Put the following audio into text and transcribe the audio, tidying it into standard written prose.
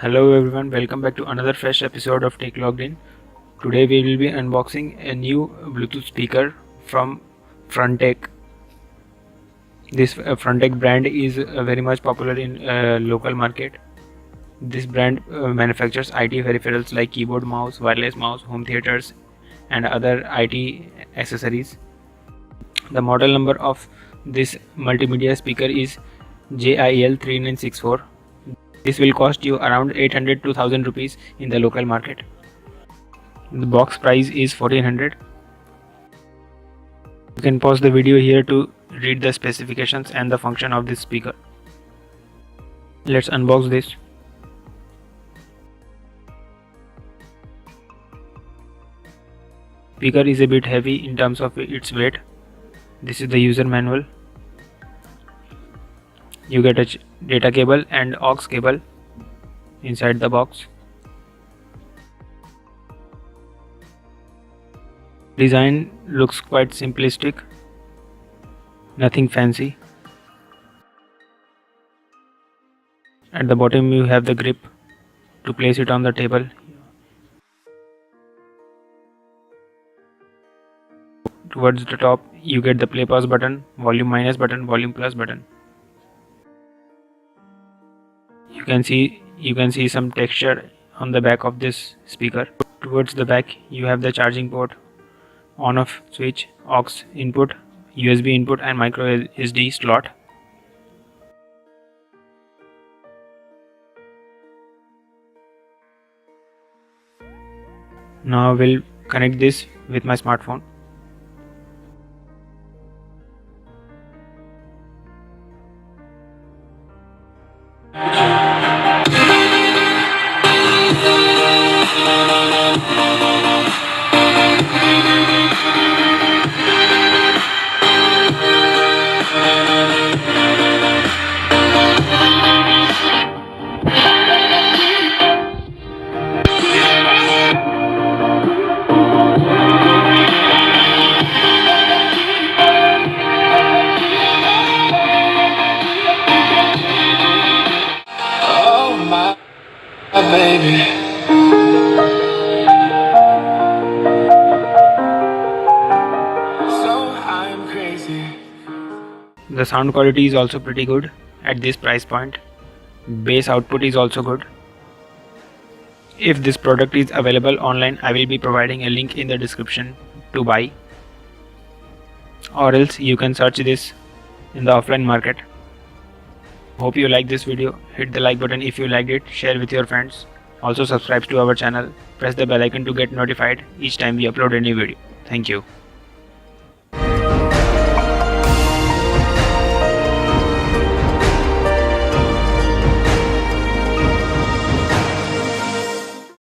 Hello everyone, welcome back to another fresh episode of Tech Logged In. Today we will be unboxing a new Bluetooth speaker from Frontech. This Frontech brand is very much popular in local market. This brand manufactures IT peripherals like keyboard, mouse, wireless mouse, home theaters and other IT accessories. The model number of this multimedia speaker is JIL 3964. This will cost you around 800 to 1000 rupees in the local market. The box price is 1400. You can pause the video here to read the specifications and the function of this speaker. Let's unbox this. Speaker is a bit heavy in terms of its weight. This is the user manual. You get a data cable and aux cable inside the box. Design looks quite simplistic, nothing fancy. At the bottom you have the grip to place it on the table. Towards the top you get the play pause button, volume minus button, volume plus button. You can see some texture on the back of this speaker. Towards the back you have the charging port, on off switch, aux input, USB input and MICROSD slot. Now I will connect this with my smartphone. Baby, so I'm crazy. The sound quality is also pretty good at this price point. Bass output is also good. If this product is available online, I will be providing a link in the description to buy, or else you can search this in the offline market. Hope you like this video. Hit the like button if you liked it, share with your friends. Also subscribe to our channel, press the bell icon to get notified each time we upload a new video. Thank you.